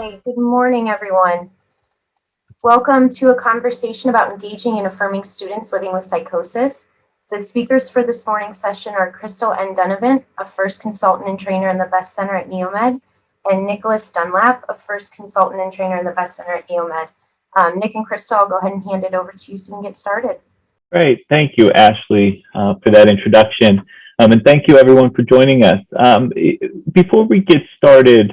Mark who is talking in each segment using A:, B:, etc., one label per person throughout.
A: Hi, good morning, everyone. Welcome to a conversation about engaging and affirming students living with psychosis. The speakers for this morning's session are Crystal N. Donovan, a first consultant and trainer in the Best Center at Neomed, and Nicholas Dunlap, a first consultant and trainer in the Best Center at Neomed. Nick and Crystal, I'll go ahead and hand it over to you so we can get started.
B: Great. Thank you, Ashley, for that introduction. And thank you, everyone, for joining us. Before we get started,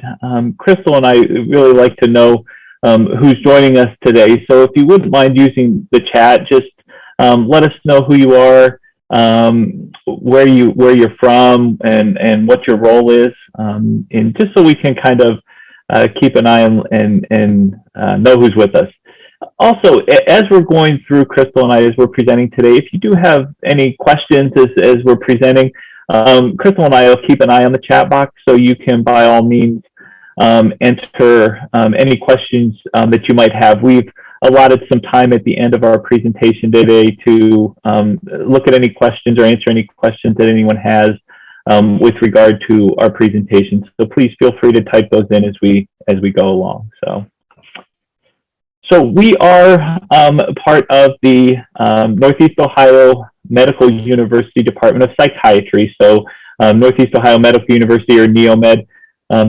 B: Crystal and I really like to know who's joining us today. So if you wouldn't mind using the chat, just let us know who you are, where you're from, and what your role is, and just so we can kind of keep an eye on and know who's with us. Also, as we're going through, Crystal and I, as we're presenting today, if you do have any questions as we're presenting, Crystal and I will keep an eye on the chat box, so you can, by all means, enter any questions that you might have. We've allotted some time at the end of our presentation today to look at any questions or answer any questions that anyone has with regard to our presentation. So please feel free to type those in as we go along. So we are part of the Northeast Ohio Medical University Department of Psychiatry. So Northeast Ohio Medical University, or Neomed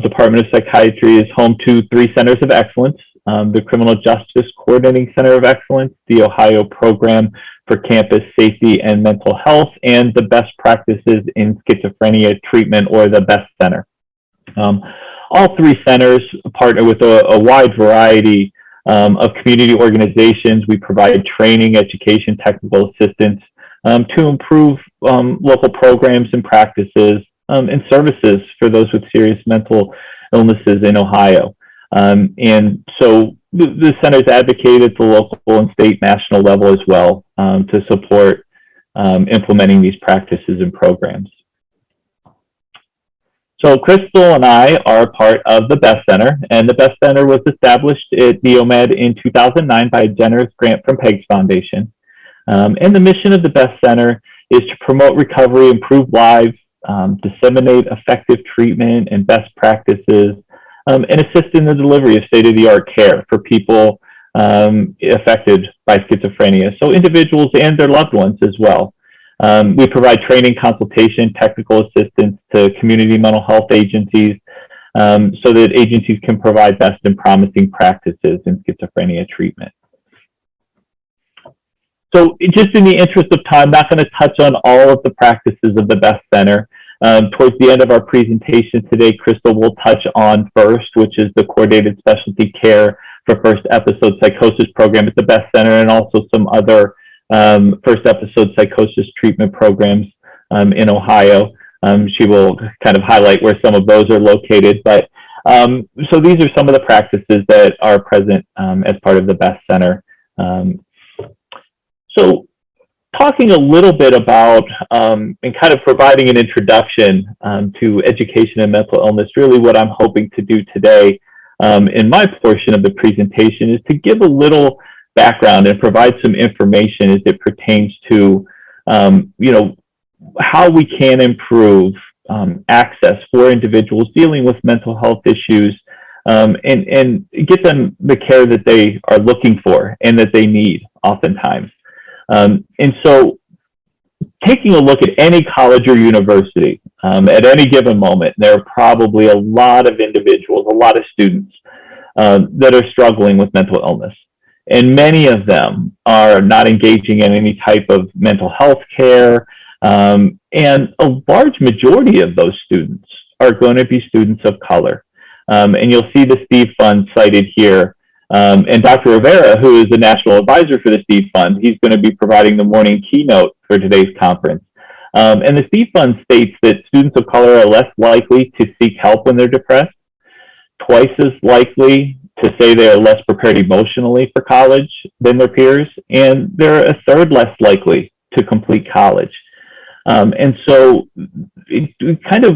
B: Department of Psychiatry, is home to 3 centers of excellence: the Criminal Justice Coordinating Center of Excellence, the Ohio Program for Campus Safety and Mental Health, and the Best Practices in Schizophrenia Treatment, or the BEST Center. All 3 centers partner with a wide variety of community organizations. We provide training, education, technical assistance to improve local programs and practices and services for those with serious mental illnesses in Ohio. And so the centers advocate at the local and state, national level as well to support implementing these practices and programs. So Crystal and I are part of the BEST Center, and the BEST Center was established at Neomed in 2009 by a generous grant from PEGS Foundation. And the mission of the BEST Center is to promote recovery, improve lives, disseminate effective treatment and best practices, and assist in the delivery of state-of-the-art care for people affected by schizophrenia, so individuals and their loved ones as well. We provide training, consultation, technical assistance to community mental health agencies so that agencies can provide best and promising practices in schizophrenia treatment. So just in the interest of time, I'm not going to touch on all of the practices of the BEST Center. Towards the end of our presentation today, Crystal will touch on FIRST, which is the Coordinated Specialty Care for First Episode Psychosis program at the BEST Center, and also some other first episode psychosis treatment programs in Ohio. She will kind of highlight where some of those are located, but so these are some of the practices that are present as part of the BEST Center. So talking a little bit about and kind of providing an introduction to education and mental illness, really what I'm hoping to do today in my portion of the presentation is to give a little background and provide some information as it pertains to, how we can improve access for individuals dealing with mental health issues and get them the care that they are looking for and that they need oftentimes. And so taking a look at any college or university at any given moment, there are probably a lot of individuals, a lot of students that are struggling with mental illness. And many of them are not engaging in any type of mental health care. And a large majority of those students are going to be students of color. And you'll see the Steve Fund cited here. And Dr. Rivera, who is the national advisor for the Steve Fund, he's going to be providing the morning keynote for today's conference. And the Steve Fund states that students of color are less likely to seek help when they're depressed, twice as likely to say they are less prepared emotionally for college than their peers, and they're a third less likely to complete college. And so it kind of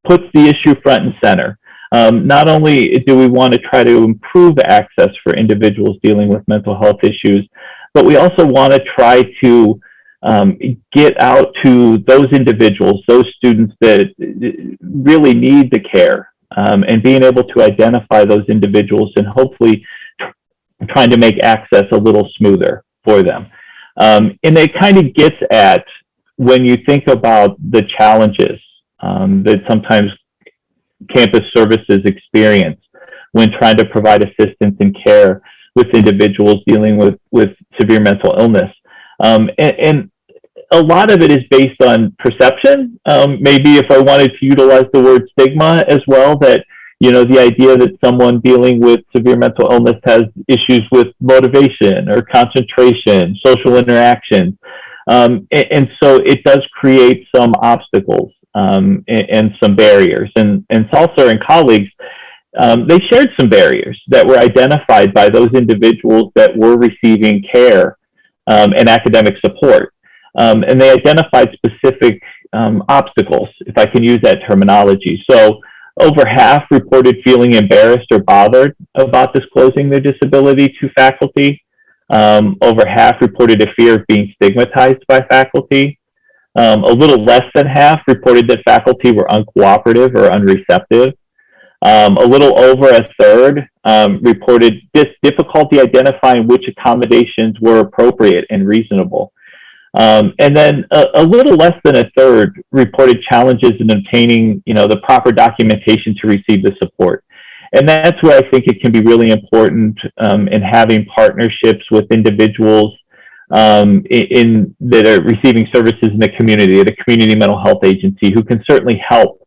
B: puts the issue front and center. Not only do we want to try to improve access for individuals dealing with mental health issues, but we also want to try to get out to those individuals, those students that really need the care and being able to identify those individuals and hopefully trying to make access a little smoother for them. And it kind of gets at when you think about the challenges that sometimes campus services experience when trying to provide assistance and care with individuals dealing with severe mental illness. And a lot of it is based on perception. Maybe if I wanted to utilize the word stigma as well, that, you know, the idea that someone dealing with severe mental illness has issues with motivation or concentration, social interaction. And so it does create some obstacles and some barriers. And Salsa and colleagues, they shared some barriers that were identified by those individuals that were receiving care and academic support. And they identified specific obstacles, if I can use that terminology. So over half reported feeling embarrassed or bothered about disclosing their disability to faculty. Over half reported a fear of being stigmatized by faculty. A little less than half reported that faculty were uncooperative or unreceptive. A little over a third reported difficulty identifying which accommodations were appropriate and reasonable. And then a little less than a third reported challenges in obtaining, you know, the proper documentation to receive the support. And that's where I think it can be really important in having partnerships with individuals that are receiving services in the community, at a community mental health agency, who can certainly help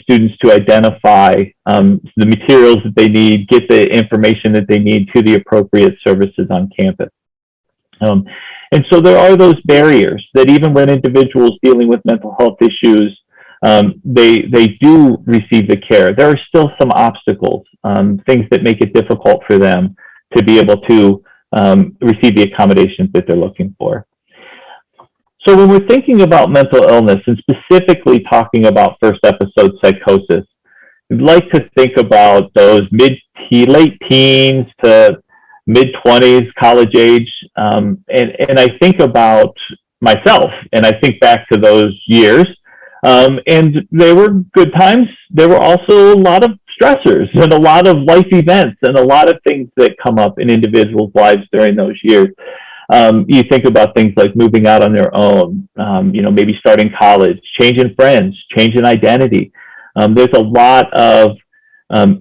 B: students to identify the materials that they need, get the information that they need to the appropriate services on campus. And so there are those barriers that even when individuals dealing with mental health issues, they do receive the care, there are still some obstacles, things that make it difficult for them to be able to receive the accommodations that they're looking for. So when we're thinking about mental illness, and specifically talking about first episode psychosis, we'd like to think about those late teens to mid-20s, college age, and I think about myself, and I think back to those years, and they were good times. There were also a lot of stressors and a lot of life events and a lot of things that come up in individuals' lives during those years. You think about things like moving out on their own, you know, maybe starting college, changing friends, changing identity. There's a lot of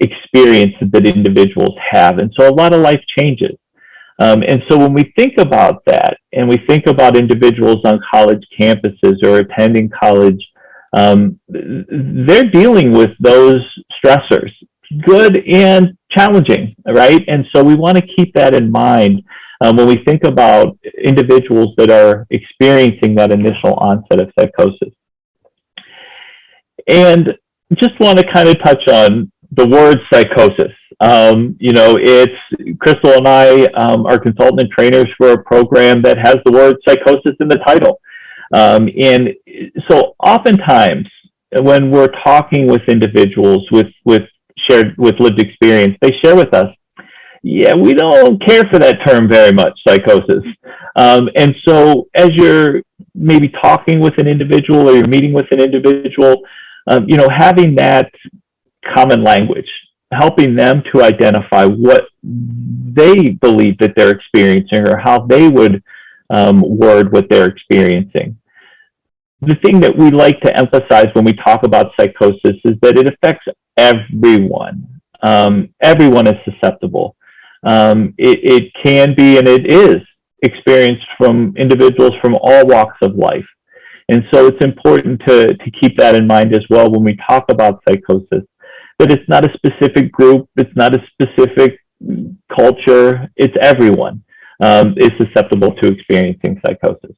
B: experience that individuals have, and so a lot of life changes. And so when we think about that, and we think about individuals on college campuses or attending college, they're dealing with those stressors, good and challenging, right? And so we want to keep that in mind when we think about individuals that are experiencing that initial onset of psychosis. And just want to kind of touch on the word psychosis. You know, it's Crystal and I are consultant and trainers for a program that has the word psychosis in the title. And so oftentimes when we're talking with individuals with lived experience, they share with us, yeah, we don't care for that term very much, psychosis. And so as you're maybe talking with an individual or you're meeting with an individual, you know, having that common language, helping them to identify what they believe that they're experiencing or how they would word what they're experiencing. The thing that we like to emphasize when we talk about psychosis is that it affects everyone. Everyone is susceptible. It can be, and it is, experienced from individuals from all walks of life. And so it's important to keep that in mind as well when we talk about psychosis, that it's not a specific group, it's not a specific culture, it's everyone is susceptible to experiencing psychosis.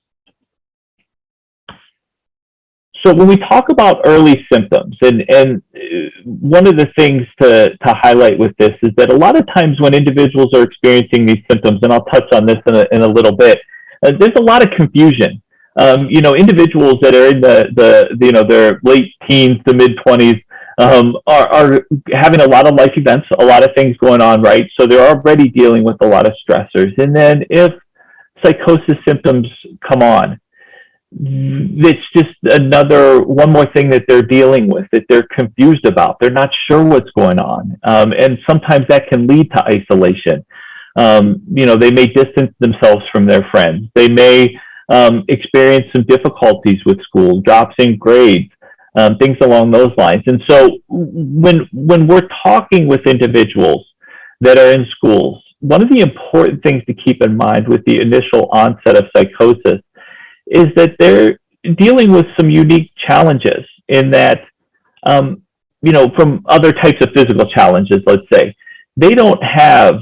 B: So when we talk about early symptoms, and one of the things to highlight with this is that a lot of times when individuals are experiencing these symptoms, and I'll touch on this in a little bit, there's a lot of confusion. You know, individuals that are in their late teens to mid-20s are having a lot of life events, a lot of things going on, right? So they're already dealing with a lot of stressors. And then if psychosis symptoms come on, it's just one more thing that they're dealing with, that they're confused about. They're not sure what's going on. And sometimes that can lead to isolation. They may distance themselves from their friends. They may experience some difficulties with school, drops in grades, things along those lines. And so when we're talking with individuals that are in schools, one of the important things to keep in mind with the initial onset of psychosis is that they're dealing with some unique challenges in that, from other types of physical challenges, let's say, they don't have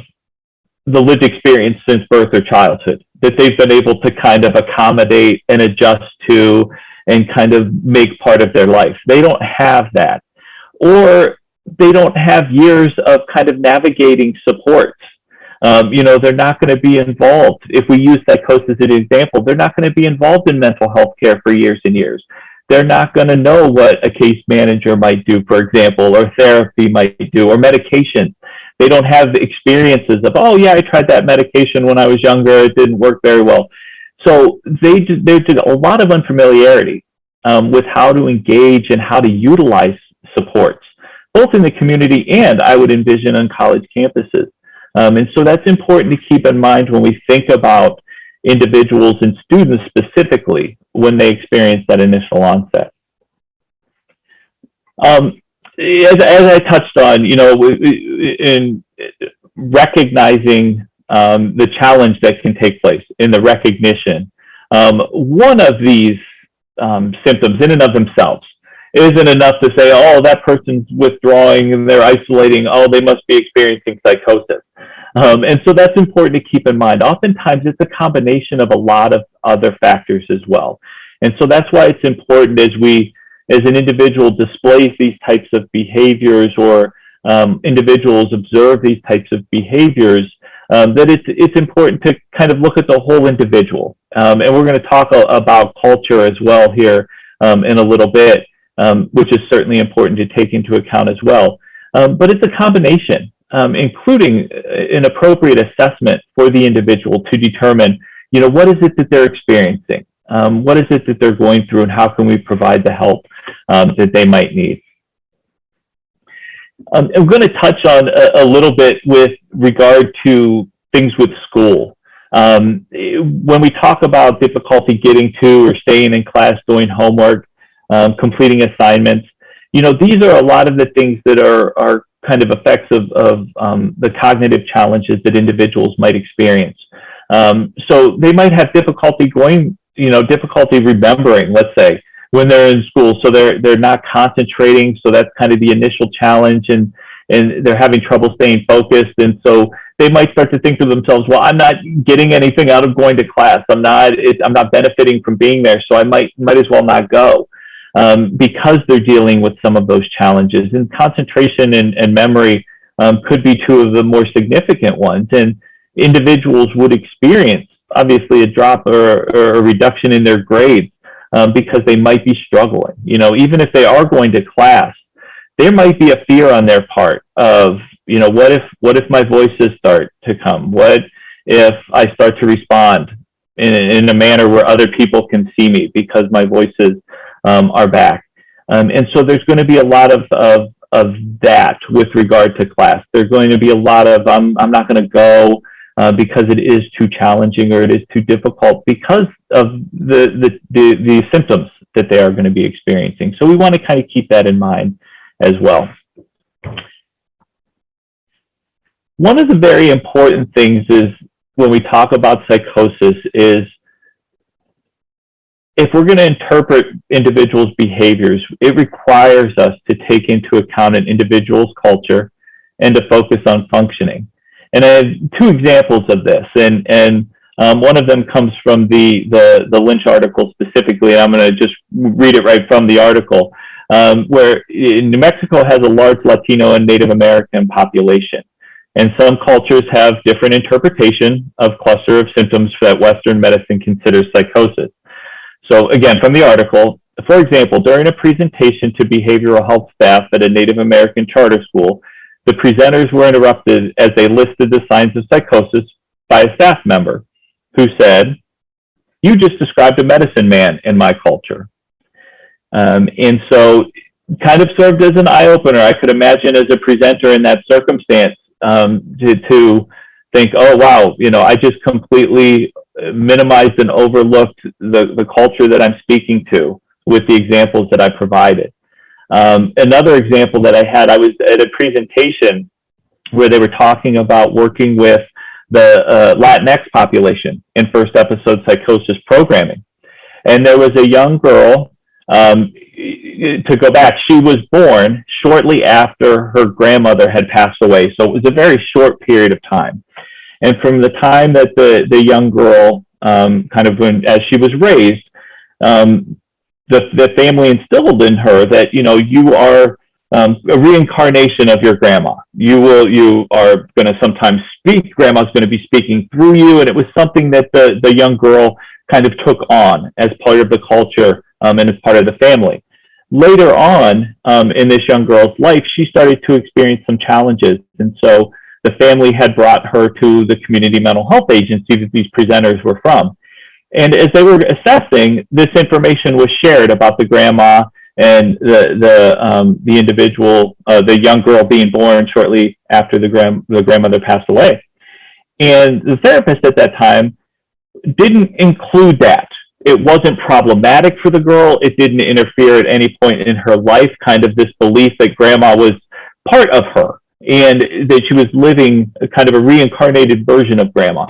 B: the lived experience since birth or childhood that they've been able to kind of accommodate and adjust to and kind of make part of their life. They don't have that. Or they don't have years of kind of navigating supports. They're not going to be involved. If we use psychosis as an example, they're not going to be involved in mental health care for years and years. They're not going to know what a case manager might do, for example, or therapy might do, or medication. They don't have the experiences of, oh yeah, I tried that medication when I was younger, it didn't work very well. So there's a lot of unfamiliarity with how to engage and how to utilize supports, both in the community and, I would envision, on college campuses. And so that's important to keep in mind when we think about individuals and students specifically when they experience that initial onset. As I touched on, in recognizing the challenge that can take place in the recognition, one of these symptoms in and of themselves isn't enough to say, oh, that person's withdrawing and they're isolating, oh, they must be experiencing psychosis. And so that's important to keep in mind. Oftentimes it's a combination of a lot of other factors as well. And so that's why it's important as an individual displays these types of behaviors, or individuals observe these types of behaviors, that it's important to kind of look at the whole individual. And we're going to talk about culture as well here in a little bit, which is certainly important to take into account as well. But it's a combination, including an appropriate assessment for the individual to determine, what is it that they're experiencing? What is it that they're going through, and how can we provide the help that they might need? I'm going to touch on a little bit with regard to things with school. When we talk about difficulty getting to or staying in class, doing homework, completing assignments, these are a lot of the things that are kind of effects of the cognitive challenges that individuals might experience. So they might have difficulty difficulty remembering, let's say, when they're in school. So they're not concentrating. So that's kind of the initial challenge, and they're having trouble staying focused. And so they might start to think to themselves, well, I'm not getting anything out of going to class. I'm not benefiting from being there. So I might as well not go. Because they're dealing with some of those challenges. And concentration and memory could be two of the more significant ones. And individuals would experience, obviously, a drop or a reduction in their grades because they might be struggling. Even if they are going to class, there might be a fear on their part of, what if my voices start to come? What if I start to respond in a manner where other people can see me because my voices are back? And so there's going to be a lot of that with regard to class. There's going to be a lot of, I'm not going to go because it is too challenging, or it is too difficult because of the symptoms that they are going to be experiencing. So we want to kind of keep that in mind as well. One of the very important things is, when we talk about psychosis, is if we're going to interpret individuals' behaviors, it requires us to take into account an individual's culture and to focus on functioning. And I have two examples of this, and one of them comes from the Lynch article specifically. I'm going to just read it right from the article, where New Mexico has a large Latino and Native American population. And some cultures have different interpretation of cluster of symptoms that Western medicine considers psychosis. So again, from the article, for example, during a presentation to behavioral health staff at a Native American charter school, the presenters were interrupted as they listed the signs of psychosis by a staff member who said, you just described a medicine man in my culture. And so kind of served as an eye-opener. I could imagine as a presenter in that circumstance to think, oh, wow, I just completely minimized and overlooked the culture that I'm speaking to with the examples that I provided. Another example that I had, I was at a presentation where they were talking about working with the Latinx population in first episode psychosis programming. And there was a young girl, to go back, she was born shortly after her grandmother had passed away. So it was a very short period of time. And from the time that the young girl, as she was raised, the family instilled in her that, you are a reincarnation of your grandma. You are going to sometimes speak. Grandma's going to be speaking through you. And it was something that the young girl kind of took on as part of the culture and as part of the family. Later on in this young girl's life, she started to experience some challenges. And so the family had brought her to the community mental health agency that these presenters were from. And as they were assessing, this information was shared about the grandma and the individual, the young girl being born shortly after the grandmother passed away. And the therapist at that time didn't include that. It wasn't problematic for the girl. It didn't interfere at any point in her life, kind of this belief that grandma was part of her and that she was living a kind of a reincarnated version of grandma.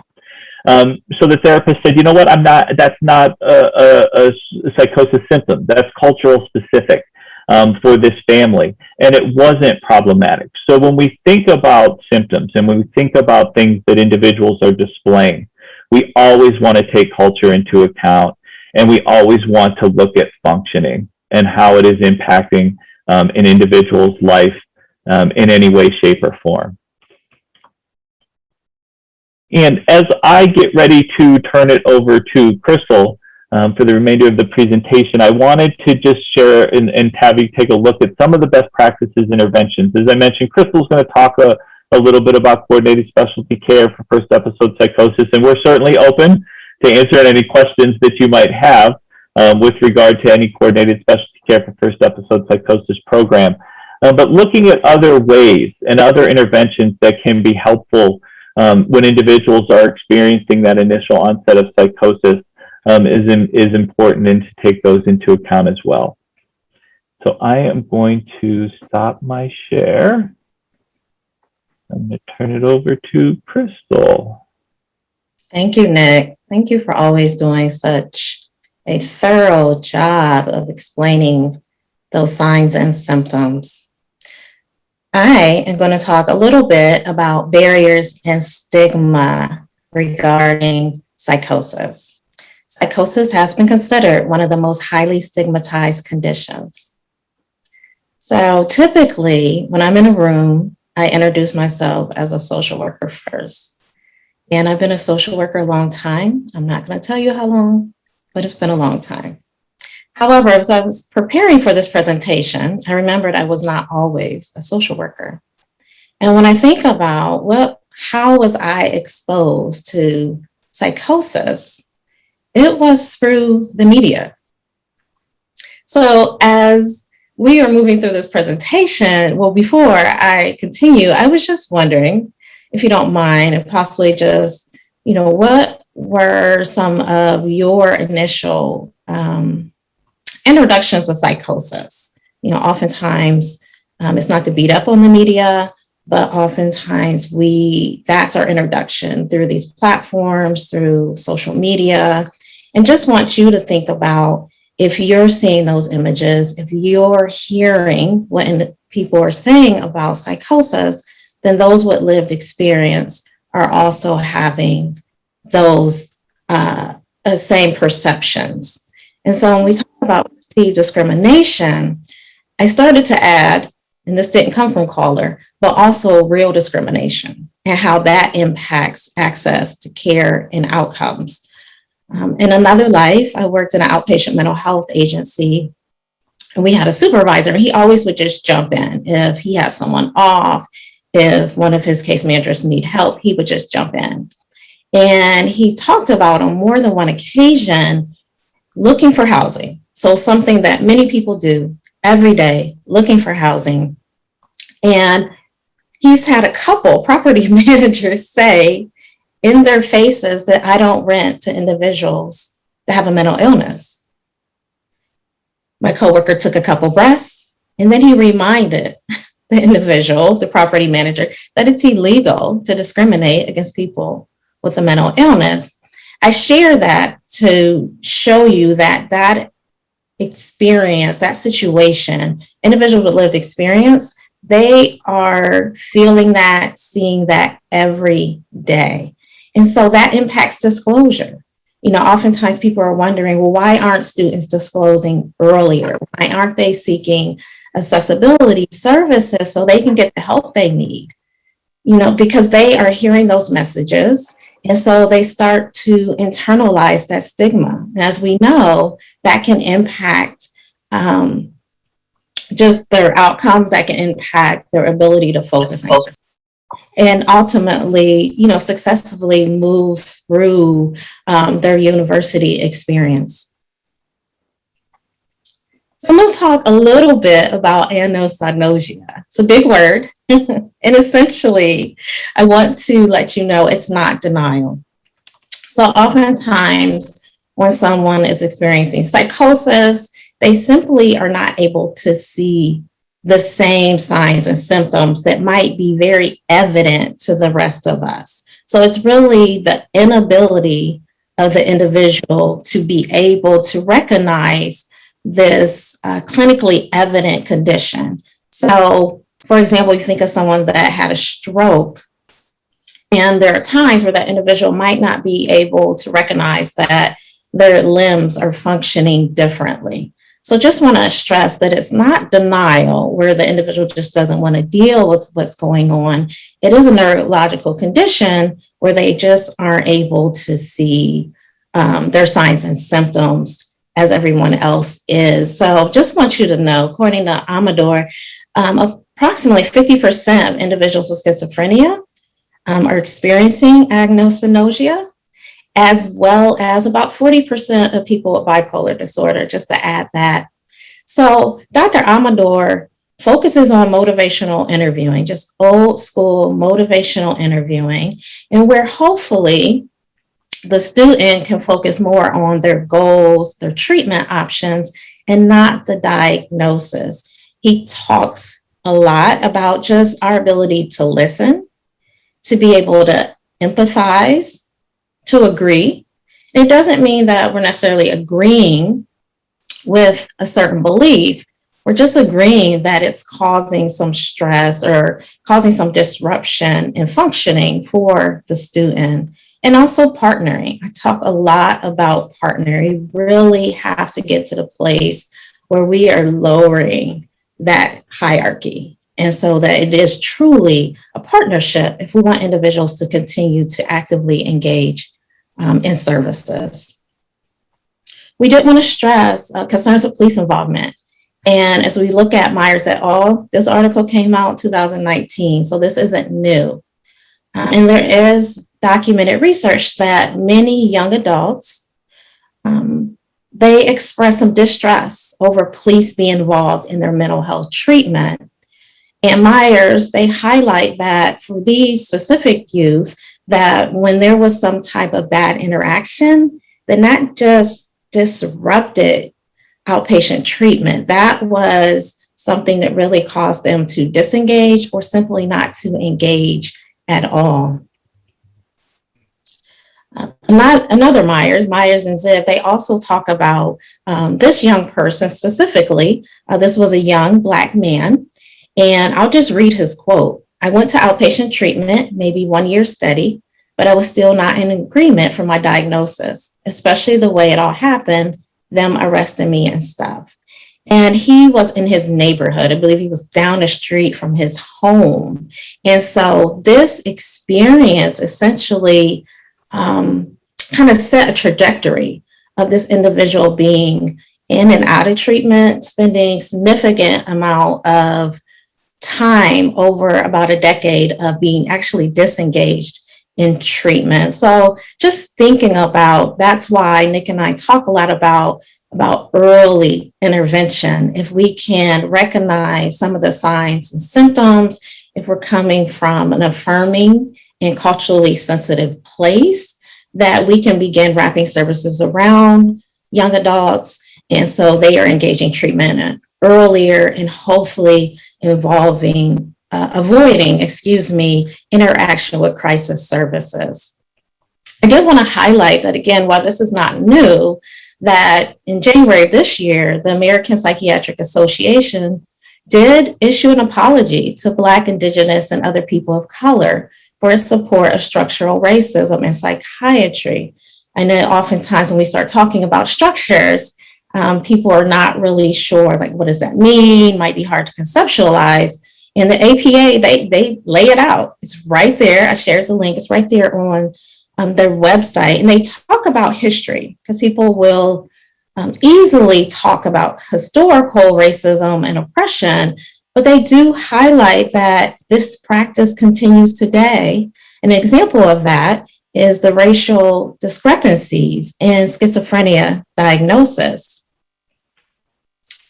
B: So the therapist said, you know what, that's not a psychosis symptom. That's cultural specific for this family. And it wasn't problematic. So when we think about symptoms and when we think about things that individuals are displaying, we always want to take culture into account, and we always want to look at functioning and how it is impacting an individual's life in any way, shape, or form. And as I get ready to turn it over to Crystal for the remainder of the presentation, I wanted to just share and have you take a look at some of the best practices interventions. As I mentioned, Crystal's going to talk a little bit about coordinated specialty care for first episode psychosis, and we're certainly open to answering any questions that you might have with regard to any coordinated specialty care for first episode psychosis program. But looking at other ways and other interventions that can be helpful when individuals are experiencing that initial onset of psychosis is important, and to take those into account as well. So I am going to stop my share. I'm going to turn it over to Crystal.
C: Thank you, Nick. Thank you for always doing such a thorough job of explaining those signs and symptoms. I am going to talk a little bit about barriers and stigma regarding psychosis. Psychosis has been considered one of the most highly stigmatized conditions. So typically, when I'm in a room, I introduce myself as a social worker first. And I've been a social worker a long time. I'm not going to tell you how long, but it's been a long time. However, as I was preparing for this presentation, I remembered I was not always a social worker. And when I think about, how was I exposed to psychosis? It was through the media. So as we are moving through this presentation, before I continue, I was just wondering, if you don't mind, and possibly just, what were some of your initial introductions to psychosis? Oftentimes it's not to beat up on the media, but oftentimes that's our introduction through these platforms, through social media, and just want you to think about, if you're seeing those images, if you're hearing what people are saying about psychosis, then those with lived experience are also having those same perceptions. And so when we talk about perceived discrimination, I started to add, and this didn't come from Caller, but also real discrimination and how that impacts access to care and outcomes. In another life, I worked in an outpatient mental health agency, and we had a supervisor, and he always would just jump in. If he had someone off, if one of his case managers need help, he would just jump in. And he talked about on more than one occasion looking for housing. So something that many people do every day, looking for housing. And he's had a couple property managers say in their faces that I don't rent to individuals that have a mental illness. My coworker took a couple breaths, and then he reminded the individual, the property manager, that it's illegal to discriminate against people with a mental illness. I share that to show you that that experience, that situation, individuals with lived experience, they are feeling that, seeing that every day. And so that impacts disclosure. Oftentimes people are wondering, well, why aren't students disclosing earlier? Why aren't they seeking accessibility services so they can get the help they need? Because they are hearing those messages. And so they start to internalize that stigma. And as we know, that can impact just their outcomes, that can impact their ability to focus and ultimately, successfully move through their university experience. So I'm going to talk a little bit about ANOSOGNOSIA. It's a big word. And essentially, I want to let you know it's not denial. So oftentimes when someone is experiencing psychosis, they simply are not able to see the same signs and symptoms that might be very evident to the rest of us. So it's really the inability of the individual to be able to recognize this clinically evident condition. So, for example, you think of someone that had a stroke, and there are times where that individual might not be able to recognize that their limbs are functioning differently. So just want to stress that it's not denial where the individual just doesn't want to deal with what's going on. It is a neurological condition where they just aren't able to see their signs and symptoms as everyone else is. So just want you to know, according to Amador, approximately 50% of individuals with schizophrenia are experiencing anosognosia, as well as about 40% of people with bipolar disorder, just to add that. So Dr. Amador focuses on motivational interviewing, just old school motivational interviewing, and where hopefully the student can focus more on their goals, their treatment options, and not the diagnosis. He talks a lot about just our ability to listen, to be able to empathize, to agree. It doesn't mean that we're necessarily agreeing with a certain belief. We're just agreeing that it's causing some stress or causing some disruption in functioning for the student. And also partnering. I talk a lot about partnering. We really have to get to the place where we are lowering that hierarchy. And so that it is truly a partnership if we want individuals to continue to actively engage in services. We did want to stress concerns with police involvement. And as we look at Myers et al., this article came out in 2019, so this isn't new. And there is documented research that many young adults, they express some distress over police being involved in their mental health treatment. And Myers, they highlight that for these specific youth, that when there was some type of bad interaction, then that just disrupted outpatient treatment. That was something that really caused them to disengage or simply not to engage at all. Another Myers and Ziv, they also talk about this young person specifically. This was a young Black man, and I'll just read his quote. I went to outpatient treatment, maybe 1 year study, but I was still not in agreement for my diagnosis, especially the way it all happened, them arresting me and stuff. And he was in his neighborhood. I believe he was down the street from his home. And so this experience essentially kind of set a trajectory of this individual being in and out of treatment, spending significant amount of time over about a decade of being actually disengaged in treatment. So just thinking about, that's why Nick and I talk a lot about early intervention. If we can recognize some of the signs and symptoms, if we're coming from an affirming and culturally sensitive place, that we can begin wrapping services around young adults. And so they are engaging treatment earlier and hopefully avoiding interaction with crisis services. I did want to highlight that again, while this is not new, that in January of this year, the American Psychiatric Association did issue an apology to Black, Indigenous, and other people of color for its support of structural racism in psychiatry. I know oftentimes when we start talking about structures, people are not really sure, like, what does that mean? Might be hard to conceptualize. And the APA, they lay it out. It's right there. I shared the link. It's right there on their website. And they talk about history, because people will easily talk about historical racism and oppression, but they do highlight that this practice continues today. An example of that is the racial discrepancies in schizophrenia diagnosis,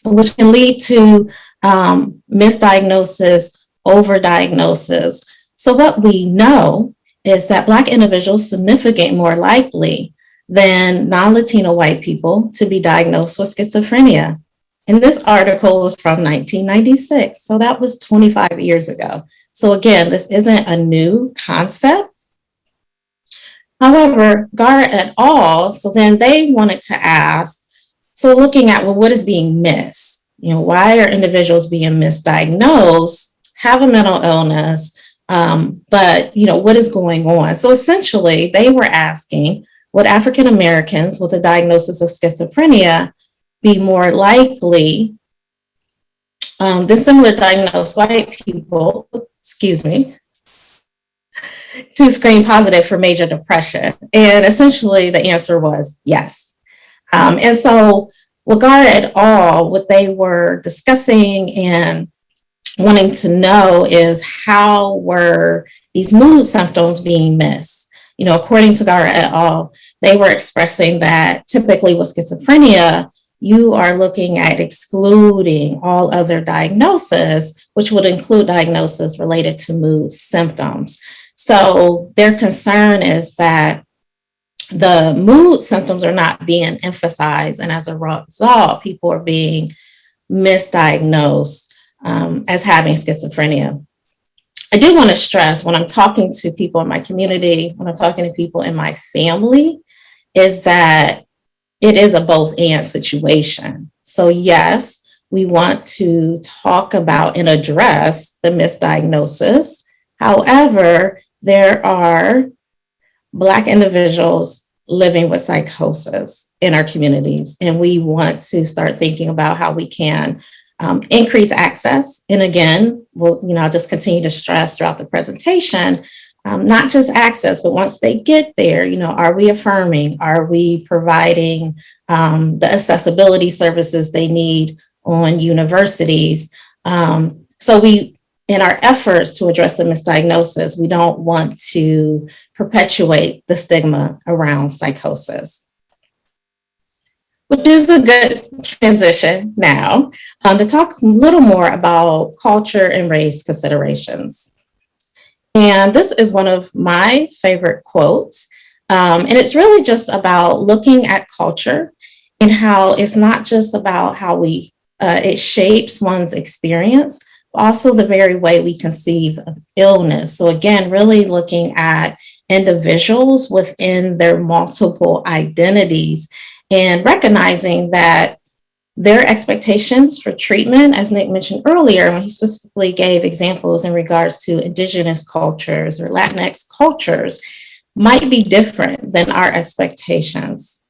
C: which can lead to misdiagnosis, overdiagnosis. So what we know is that Black individuals significantly more likely than non-Latino white people to be diagnosed with schizophrenia. And this article was from 1996, so that was 25 years ago. So again, this isn't a new concept. However, Gara et al., so then they wanted to ask, so looking at, well, what is being missed? Why are individuals being misdiagnosed, have a mental illness, but what is going on? So essentially, they were asking, would African Americans with a diagnosis of schizophrenia be more likely than similar diagnosed white people, to screen positive for major depression? And essentially, the answer was yes. And so, Gara et al., what they were discussing and wanting to know is, how were these mood symptoms being missed? According to Gara et al., they were expressing that typically with schizophrenia, you are looking at excluding all other diagnoses, which would include diagnosis related to mood symptoms. So their concern is that the mood symptoms are not being emphasized, and as a result, people are being misdiagnosed as having schizophrenia. I do want to stress, when I'm talking to people in my community, when I'm talking to people in my family, is that it is a both and situation. So yes, we want to talk about and address the misdiagnosis. However, there are Black individuals living with psychosis in our communities, and we want to start thinking about how we can increase access. And again, I'll just continue to stress throughout the presentation, not just access, but once they get there, are we affirming? Are we providing the accessibility services they need on universities? So in our efforts to address the misdiagnosis, we don't want to perpetuate the stigma around psychosis. Which is a good transition now to talk a little more about culture and race considerations. And this is one of my favorite quotes. And it's really just about looking at culture and how it's not just about how it shapes one's experience, but also the very way we conceive of illness. So again, really looking at individuals within their multiple identities and recognizing that their expectations for treatment, as Nick mentioned earlier, when he specifically gave examples in regards to Indigenous cultures or Latinx cultures, might be different than our expectations.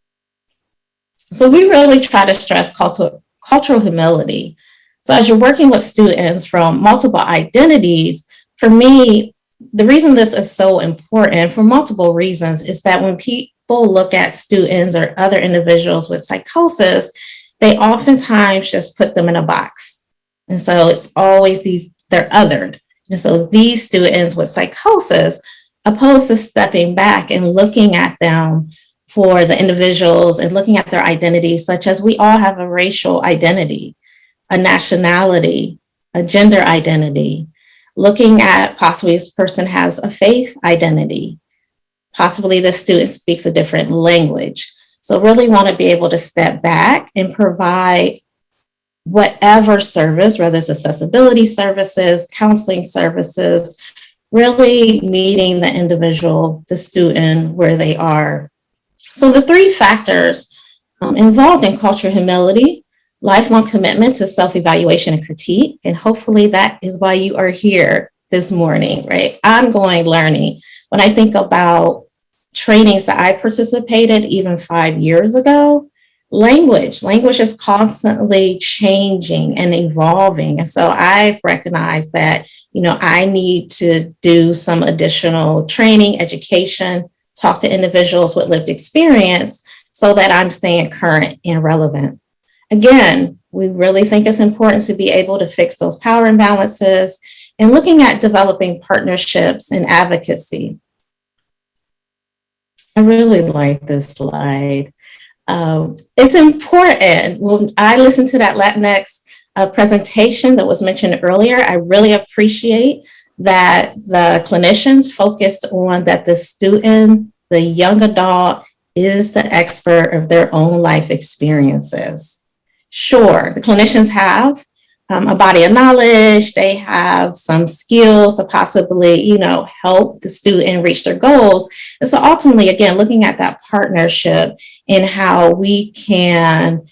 C: So we really try to stress cultural humility. So as you're working with students from multiple identities, for me, the reason this is so important for multiple reasons is that when people look at students or other individuals with psychosis, they oftentimes just put them in a box. And so it's always they're othered. And so these students with psychosis, opposed to stepping back and looking at them for the individuals and looking at their identities, such as we all have a racial identity, a nationality, a gender identity, looking at possibly this person has a faith identity, possibly the student speaks a different language. So really want to be able to step back and provide whatever service, whether it's accessibility services, counseling services, really meeting the individual, the student where they are. So the three factors involved in cultural humility, lifelong commitment to self-evaluation and critique, and hopefully that is why you are here this morning, right? Ongoing learning. When I think about trainings that I participated even 5 years ago, language is constantly changing and evolving. And so I've recognized that, I need to do some additional training, education, talk to individuals with lived experience so that I'm staying current and relevant. Again, we really think it's important to be able to fix those power imbalances and looking at developing partnerships and advocacy. I really like this slide. It's important. When I listened to that Latinx presentation that was mentioned earlier, I really appreciate that the clinicians focused on that the student, the young adult, is the expert of their own life experiences. Sure, the clinicians have a body of knowledge, they have some skills to possibly, help the student reach their goals. And so ultimately, again, looking at that partnership and how we can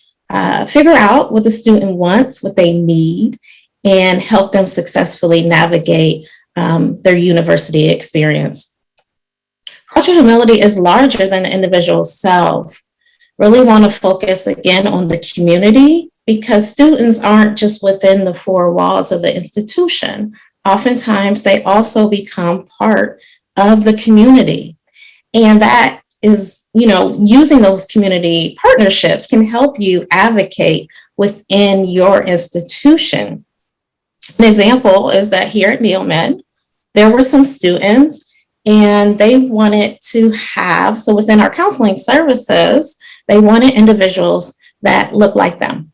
C: figure out what the student wants, what they need, and help them successfully navigate their university experience. Cultural humility is larger than the individual self. Really want to focus again on the community because students aren't just within the four walls of the institution. Oftentimes, they also become part of the community. And that is, using those community partnerships can help you advocate within your institution. An example is that here at Neomed, there were some students and they wanted to have, so within our counseling services, they wanted individuals that look like them.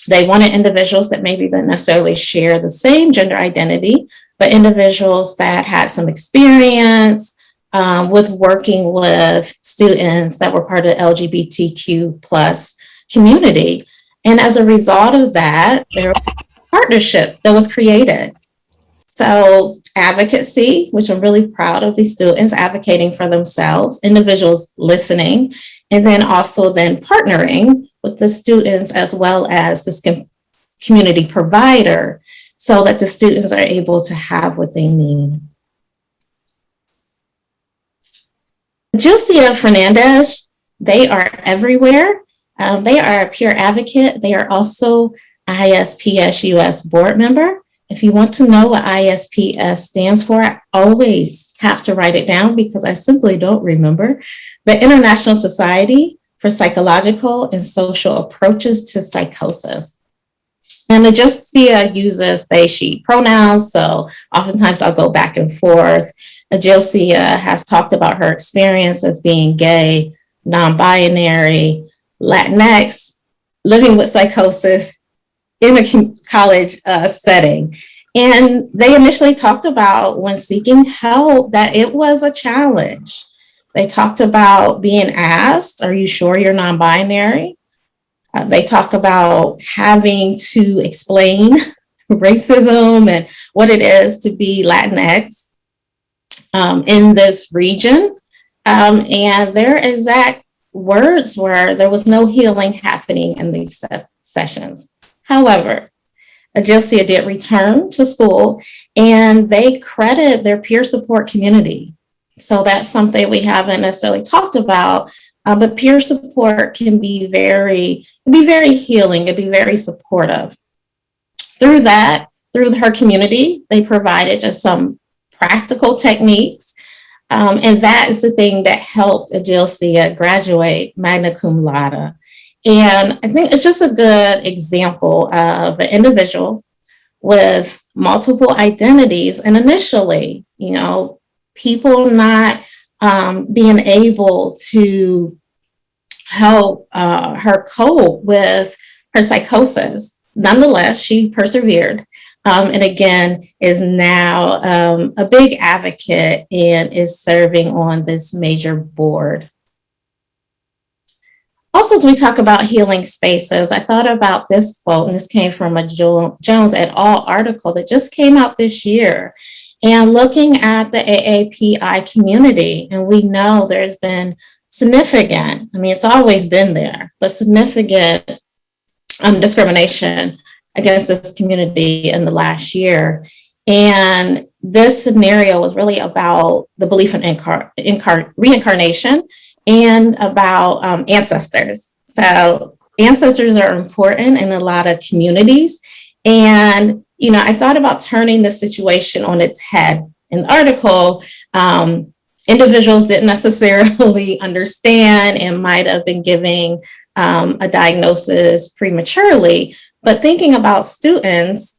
C: They wanted individuals that maybe didn't necessarily share the same gender identity, but individuals that had some experience with working with students that were part of the LGBTQ plus community. And as a result of that, there was a partnership that was created. So advocacy, which I'm really proud of these students advocating for themselves, individuals listening, and then also then partnering with the students as well as this community provider so that the students are able to have what they need. Julia Fernandez, they are everywhere. They are a peer advocate. They are also ISPS US board member. If you want to know what ISPS stands for, I always have to write it down because I simply don't remember. The International Society for Psychological and Social Approaches to Psychosis. And Ajosia uses they, she pronouns, so oftentimes I'll go back and forth. Ajosia has talked about her experience as being gay, non-binary, Latinx, living with psychosis in a college setting. And they initially talked about when seeking help that it was a challenge. They talked about being asked, are you sure you're non-binary? They talk about having to explain racism and what it is to be Latinx in this region. And their exact words were, there was no healing happening in these sessions. However, Ajosia did return to school and they credit their peer support community. So that's something we haven't necessarily talked about, but peer support can be very healing, it can be very supportive. Through that, through her community, they provided just some practical techniques. And that is the thing that helped Ajosia graduate magna cum laude. And I think it's just a good example of an individual with multiple identities. And initially, people not being able to help her cope with her psychosis. Nonetheless, she persevered. And again, is now a big advocate and is serving on this major board. Also, as we talk about healing spaces, I thought about this quote, and this came from a Jones et al. Article that just came out this year. And looking at the AAPI community, and we know there's been significant, I mean, it's always been there, but significant discrimination against this community in the last year. And this scenario was really about the belief in reincarnation and about ancestors. So ancestors are important in a lot of communities. And, you know, I thought about turning the situation on its head. In the article, individuals didn't necessarily understand and might have been giving a diagnosis prematurely, but thinking about students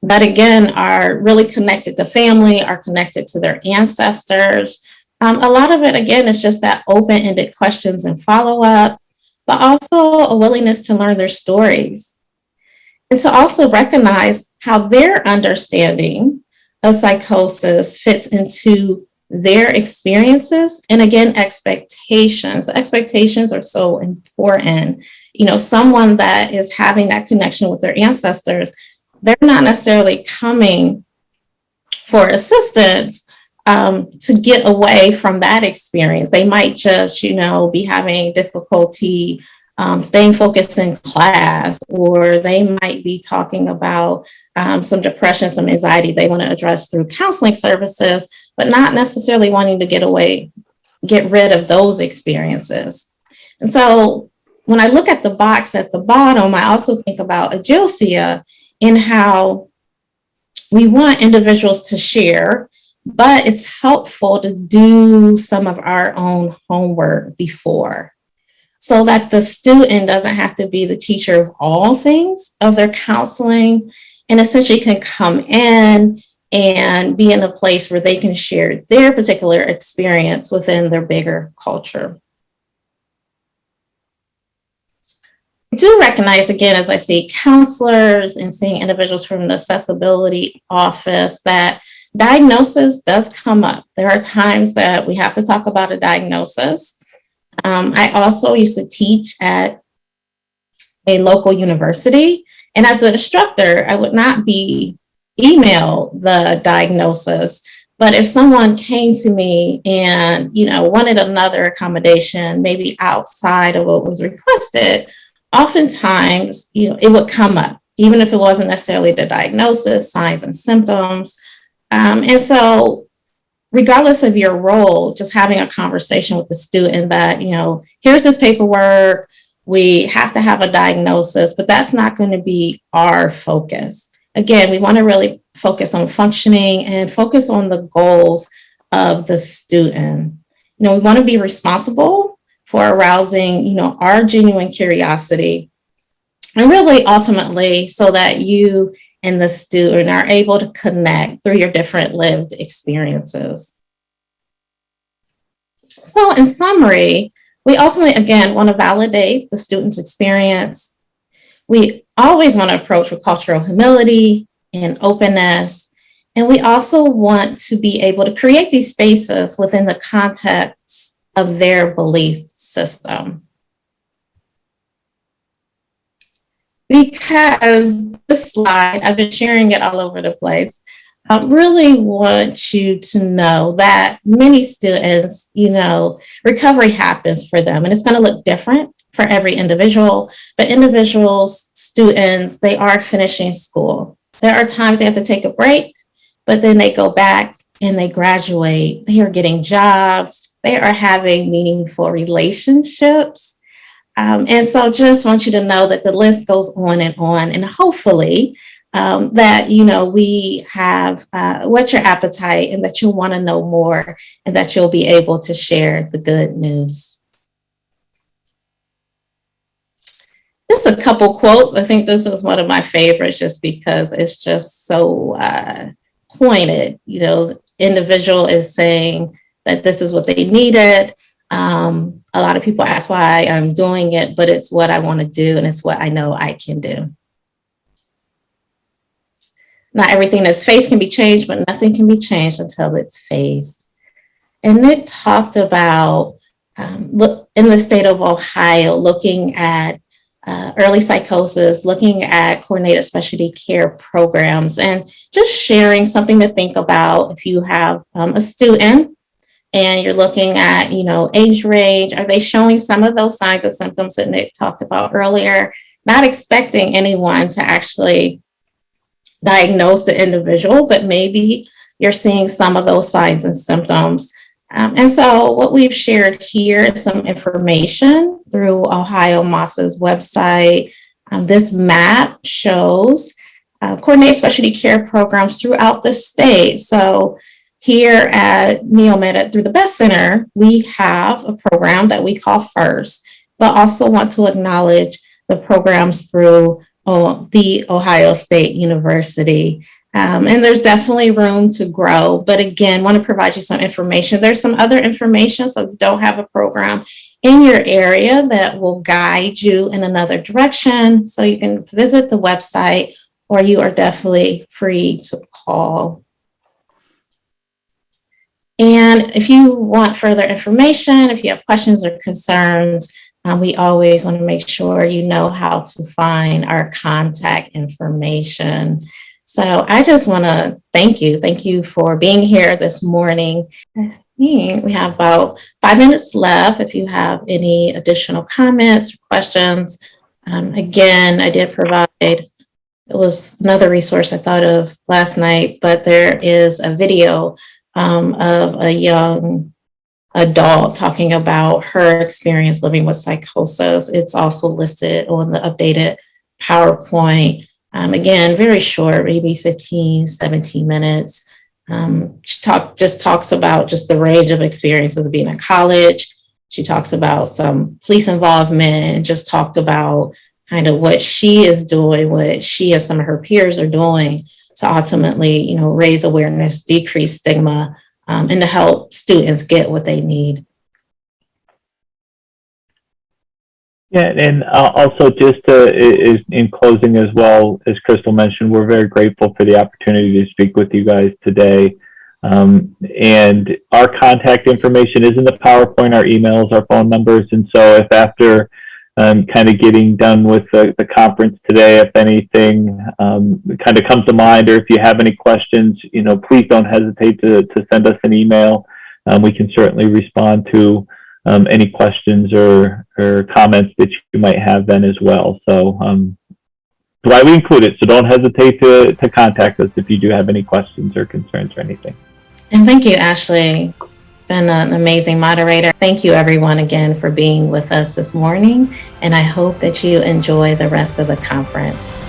C: that again are really connected to family, are connected to their ancestors. A lot of it, again, is just that open-ended questions and follow-up, but also a willingness to learn their stories. And to also recognize how their understanding of psychosis fits into their experiences. And again, expectations. Expectations are so important. You know, someone that is having that connection with their ancestors, they're not necessarily coming for assistance to get away from that experience. They might just, you know, be having difficulty staying focused in class, or they might be talking about some depression, some anxiety they want to address through counseling services, but not necessarily wanting to get rid of those experiences. And so when I look at the box at the bottom, I also think about agilsia and how we want individuals to share, but it's helpful to do some of our own homework before, so that the student doesn't have to be the teacher of all things of their counseling, and essentially can come in and be in a place where they can share their particular experience within their bigger culture. I do recognize, again, as I see counselors and seeing individuals from the accessibility office, that diagnosis does come up. There are times that we have to talk about a diagnosis. I also used to teach at a local university, and as an instructor, I would not email the diagnosis, but if someone came to me and, you know, wanted another accommodation, maybe outside of what was requested, oftentimes, you know, it would come up, even if it wasn't necessarily the diagnosis, signs and symptoms. And so regardless of your role, just having a conversation with the student that, you know, here's this paperwork, we have to have a diagnosis, but that's not going to be our focus. Again, we want to really focus on functioning and focus on the goals of the student. You know, we want to be responsible for arousing, you know, our genuine curiosity, and really ultimately so that you and the student are able to connect through your different lived experiences. So in summary, we ultimately, again, want to validate the student's experience. We always want to approach with cultural humility and openness. And we also want to be able to create these spaces within the context of their belief system. Because this slide, I've been sharing it all over the place. I really want you to know that many students, you know, recovery happens for them, and it's going to look different for every individual, but individuals, students, they are finishing school. There are times they have to take a break, but then they go back and they graduate. They are getting jobs. They are having meaningful relationships. And so just want you to know that the list goes on, and hopefully that, you know, we have whet your appetite and that you'll want to know more and that you'll be able to share the good news. Just a couple quotes. I think this is one of my favorites just because it's just so pointed. You know, individual is saying that this is what they needed. A lot of people ask why I'm doing it, but it's what I want to do and it's what I know I can do. Not everything that's faced can be changed, but nothing can be changed until it's faced. And Nick talked about, look, in the state of Ohio, looking at early psychosis, looking at coordinated specialty care programs, and just sharing something to think about if you have a student and you're looking at, age range. Are they showing some of those signs and symptoms that Nick talked about earlier? Not expecting anyone to actually diagnose the individual, but maybe you're seeing some of those signs and symptoms. And so what we've shared here is some information through Ohio MASA's website. This map shows coordinated specialty care programs throughout the state. So here at Neomed through the Best Center, we have a program that we call FIRST, but also want to acknowledge the programs through the Ohio State University. And there's definitely room to grow. But again, want to provide you some information. There's some other information, so if you don't have a program in your area that will guide you in another direction. So you can visit the website, or you are definitely free to call. And if you want further information, if you have questions or concerns, we always want to make sure you know how to find our contact information. So I just want to thank you. Thank you for being here this morning. I think we have about 5 minutes left if you have any additional comments or questions. Again, I did provide, it was another resource I thought of last night, but there is a video of a young adult talking about her experience living with psychosis. It's also listed on the updated PowerPoint. Again, very short, maybe 15, 17 minutes. She talks about just the range of experiences of being in college. She talks about some police involvement and just talked about kind of what she is doing, what she and some of her peers are doing to ultimately, raise awareness, decrease stigma, and to help students get what they need.
B: Yeah, and also just in closing as well, as Crystal mentioned, we're very grateful for the opportunity to speak with you guys today. And our contact information is in the PowerPoint, our emails, our phone numbers. And so if after kind of getting done with the conference today, if anything kind of comes to mind, or if you have any questions, please don't hesitate to send us an email. We can certainly respond to any questions or comments that you might have then as well. So that's why we include it. So don't hesitate to contact us if you do have any questions or concerns or anything.
C: And thank you, Ashley. Been an amazing moderator. Thank you everyone again for being with us this morning. And I hope that you enjoy the rest of the conference.